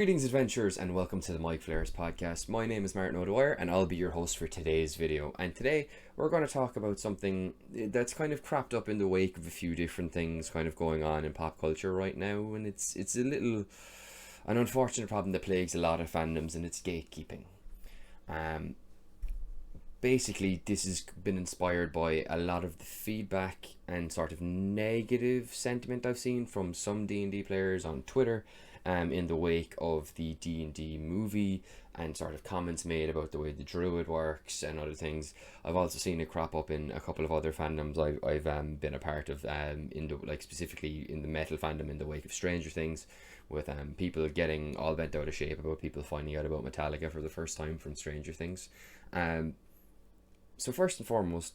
Greetings, adventurers, and welcome to the Mike Flares podcast. My name is Martin O'Dwyer, and I'll be your host for today's video. And today, we're going to talk about something that's kind of cropped up in the wake of a few different things kind of going on in pop culture right now, and it's an unfortunate problem that plagues a lot of fandoms, and it's gatekeeping. Um, Basically, this has been inspired by a lot of the feedback and sort of negative sentiment I've seen from some D&D players on Twitter, in the wake of the D&D movie, and sort of comments made about the way the druid works and other things. I've also seen it crop up in a couple of other fandoms I've been a part of, in the, like, specifically in the metal fandom in the wake of Stranger Things, with people getting all bent out of shape about people finding out about Metallica for the first time from Stranger Things. So first and foremost,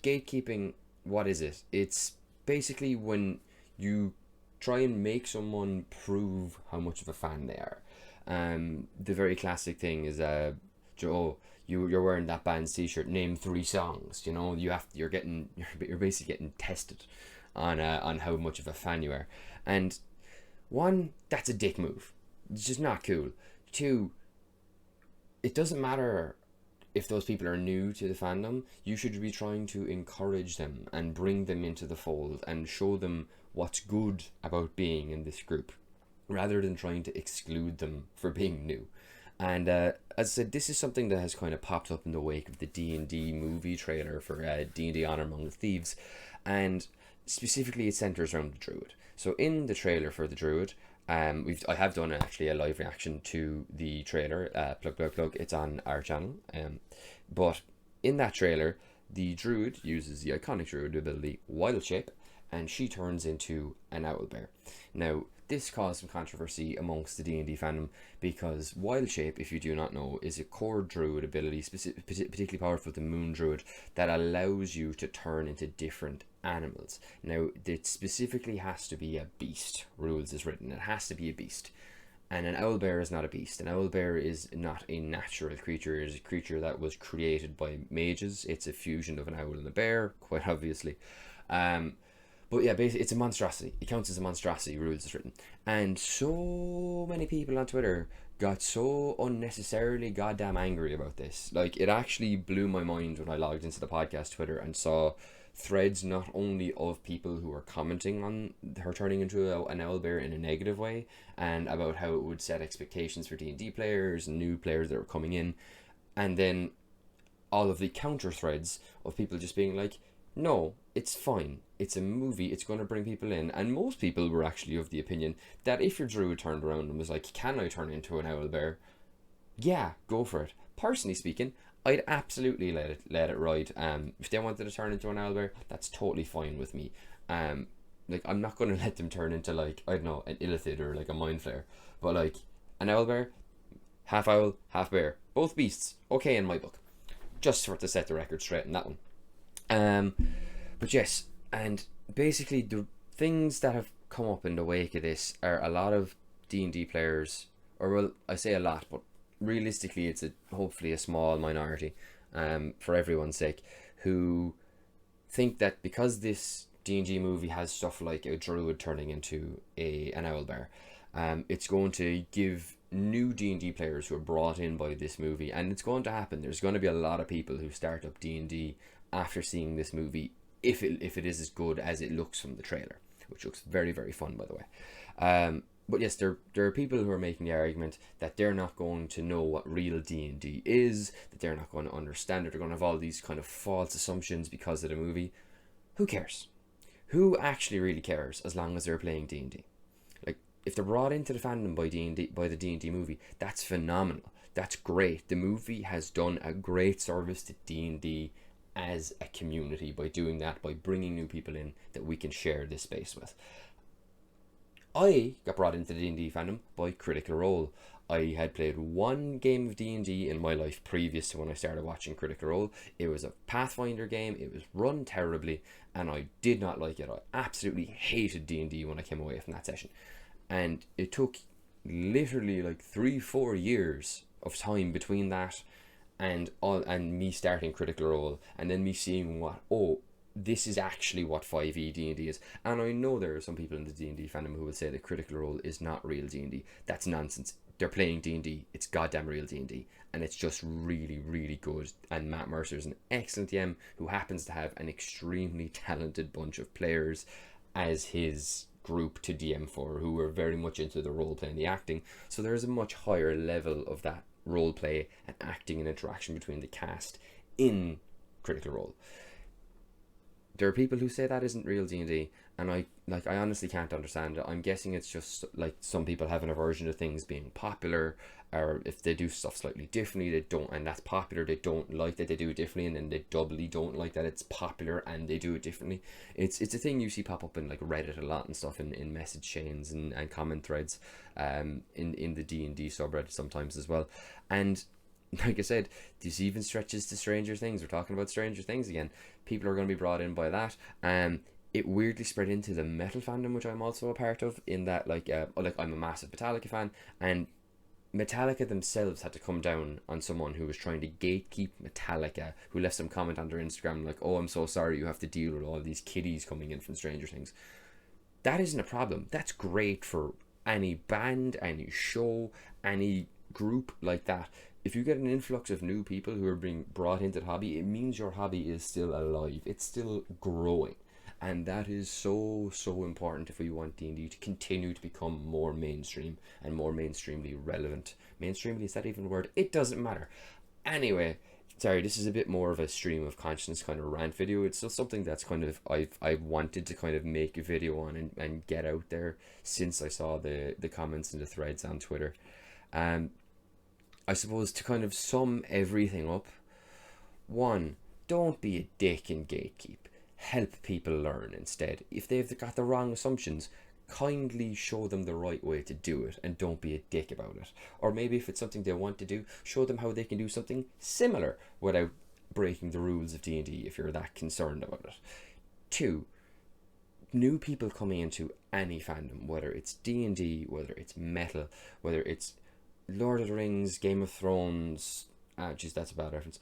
gatekeeping, what is it? It's basically when you try and make someone prove how much of a fan they are. The very classic thing is, you're wearing that band's t-shirt, name 3 songs. You know, you're basically getting tested on how much of a fan you are. And one, that's a dick move. It's just not cool. Two, it doesn't matter if those people are new to the fandom. You should be trying to encourage them and bring them into the fold and show them what's good about being in this group, rather than trying to exclude them for being new. And as I said, this is something that has kind of popped up in the wake of the D&D movie trailer for D&D Honor Among the Thieves, and specifically it centers around the druid. So in the trailer for the druid, I have done actually a live reaction to the trailer. Plug. It's on our channel. But in that trailer, the druid uses the iconic druid ability Wild Shape, and she turns into an Owlbear. Now, this caused some controversy amongst the D&D fandom, because Wild Shape, if you do not know, is a core druid ability, particularly powerful to Moon Druid, that allows you to turn into different animals. Now, it specifically has to be a beast. Rules is written. It has to be a beast. And an owlbear is not a beast. An owlbear is not a natural creature. It is a creature that was created by mages. It's a fusion of an owl and a bear, quite obviously. But yeah, basically, it's a monstrosity. It counts as a monstrosity, rules is written. And so many people on Twitter got so unnecessarily goddamn angry about this. Like, it actually blew my mind when I logged into the podcast Twitter and saw threads not only of people who were commenting on her turning into an owlbear in a negative way, and about how it would set expectations for D&D players and new players that were coming in, and then all of the counter threads of people just being like, no, it's fine. It's a movie. It's going to bring people in. And most people were actually of the opinion that if your druid turned around and was like, can I turn into an owlbear? Yeah, go for it. Personally speaking, I'd absolutely let it ride. If they wanted to turn into an owlbear, that's totally fine with me. Like, I'm not going to let them turn into, like, I don't know, an illithid or like a mind flare. But like, an owlbear, half owl, half bear, both beasts, okay in my book. Just for to set the record straight on that one. But yes, and basically the things that have come up in the wake of this are a lot of D&D players, or, well, I say a lot, but realistically it's hopefully a small minority, for everyone's sake, who think that because this D&D movie has stuff like a druid turning into an owlbear, it's going to give new D&D players who are brought in by this movie, and it's going to happen. There's going to be a lot of people who start up D&D after seeing this movie, if it is as good as it looks from the trailer, which looks very, very fun, by the way. But yes, there are people who are making the argument that they're not going to know what real D&D is, that they're not going to understand it, they're going to have all these kind of false assumptions because of the movie. Who cares? Who actually really cares, as long as they're playing D&D? Like, if they're brought into the fandom by the D&D movie, that's phenomenal. That's great. The movie has done a great service to D&D as a community by doing that, by bringing new people in that we can share this space with. I got brought into the D&D fandom by Critical Role. I had played one game of D&D in my life previous to when I started watching Critical Role. It was a Pathfinder game. It was run terribly, and I did not like it. I absolutely hated D&D when I came away from that session. And it took literally like 3-4 years of time between that and me starting Critical Role, and then me seeing this is actually what 5e D&D is. And I know there are some people in the D&D fandom who will say that Critical Role is not real D&D. That's nonsense. they're playing D&D. It's goddamn real D&D, and it's just really, really good. And Matt Mercer is an excellent DM who happens to have an extremely talented bunch of players as his group to DM for, who are very much into the role play and the acting. So there's a much higher level of that role play and acting and interaction between the cast in Critical Role. There are people who say that isn't real D&D, and I honestly can't understand it. I'm guessing it's just like some people have an aversion to things being popular, or if they do stuff slightly differently, they don't, and that's popular, they don't like that they do it differently, and then they doubly don't like that it's popular and they do it differently. It's a thing you see pop up in like Reddit a lot and stuff, in message chains and comment threads, in the D&D subreddit sometimes as well. And like I said, this even stretches to Stranger Things. We're talking about Stranger Things again. People are going to be brought in by that. It weirdly spread into the metal fandom, which I'm also a part of, in that like I'm a massive Metallica fan, and Metallica themselves had to come down on someone who was trying to gatekeep Metallica, who left some comment on their Instagram like, "Oh, I'm so sorry you have to deal with all these kiddies coming in from Stranger Things." That isn't a problem. That's great for any band, any show, any group like that. If you get an influx of new people who are being brought into the hobby, it means your hobby is still alive. It's still growing. And that is so, so important if we want D&D to continue to become more mainstream and more mainstreamly relevant. Mainstreamly, is that even a word? It doesn't matter. Anyway, sorry, this is a bit more of a stream of consciousness kind of rant video. It's still something that's kind of, I've wanted to kind of make a video on and get out there since I saw the comments and the threads on Twitter. I suppose to kind of sum everything up, one, don't be a dick and gatekeep. Help people learn instead. If they've got the wrong assumptions, kindly show them the right way to do it, and don't be a dick about it. Or maybe if it's something they want to do, show them how they can do something similar without breaking the rules of D&D if you're that concerned about it. Two, new people coming into any fandom, whether it's D&D, whether it's metal, whether it's Lord of the Rings, Game of Thrones, that's a bad reference.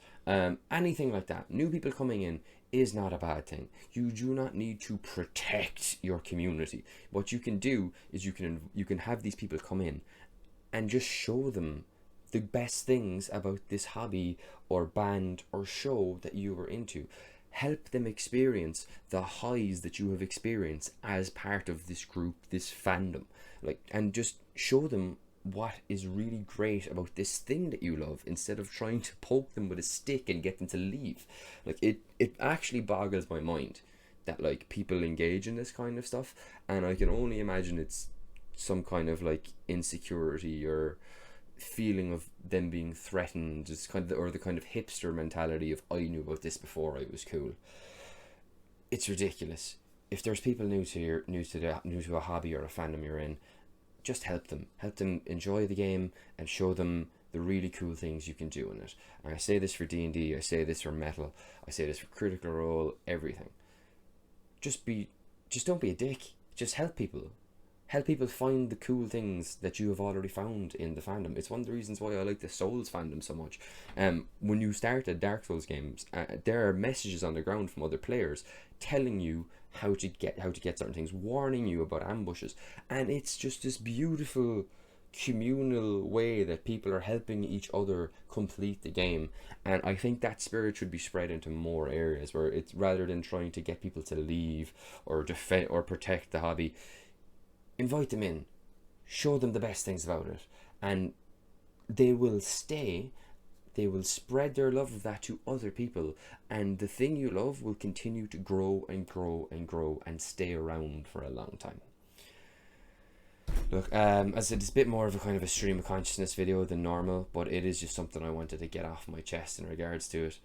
Anything like that. New people coming in is not a bad thing. You do not need to protect your community. What you can do is you can have these people come in and just show them the best things about this hobby or band or show that you were into. Help them experience the highs that you have experienced as part of this group, this fandom. And just show them what is really great about this thing that you love, instead of trying to poke them with a stick and get them to leave. It actually boggles my mind that people engage in this kind of stuff, and I can only imagine it's some kind of insecurity or feeling of them being threatened, just or the kind of hipster mentality of, I knew about this before I was cool. It's ridiculous. If there's people new to a hobby or a fandom you're in, just help them enjoy the game and show them the really cool things you can do in it. And I say this for D&D, I say this for metal, I say this for Critical Role, everything. Just don't be a dick. Just help people. Help people find the cool things that you have already found in the fandom. It's one of the reasons why I like the Souls fandom so much. When you start at Dark Souls games, there are messages on the ground from other players telling you how to get certain things, warning you about ambushes, and it's just this beautiful communal way that people are helping each other complete the game. And I think that spirit should be spread into more areas, where it's, rather than trying to get people to leave or defend or protect the hobby, invite them in, show them the best things about it, and they will stay. They will spread their love of that to other people, and the thing you love will continue to grow and grow and grow and stay around for a long time. Look, as I said, it's a bit more of a kind of a stream of consciousness video than normal, but it is just something I wanted to get off my chest in regards to it.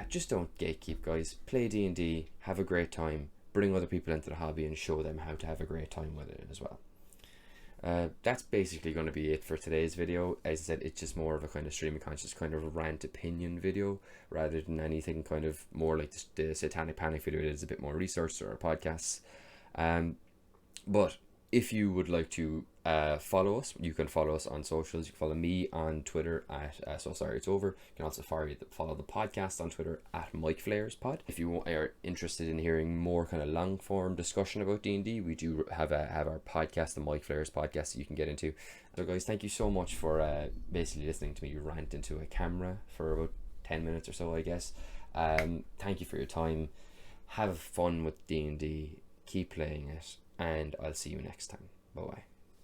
Just don't gatekeep, guys. Play D&D, have a great time, bring other people into the hobby and show them how to have a great time with it as well. That's basically going to be it for today's video. As I said, it's just more of a kind of stream of conscious, kind of a rant opinion video, rather than anything kind of more like the Satanic Panic video. It is a bit more research or podcasts. But if you would like to follow us, you can follow us on socials. You can follow me on Twitter at So Sorry It's Over. You can also follow the podcast on Twitter at MikeFlaresPod. If you are interested in hearing more kind of long form discussion about D&D, we do have our podcast, the Mike Flares podcast, that you can get into. So guys, thank you so much for basically listening to me rant into a camera for about 10 minutes or so, I guess. Thank you for your time. Have fun with D&D. Keep playing it, and I'll see you next time. Bye bye.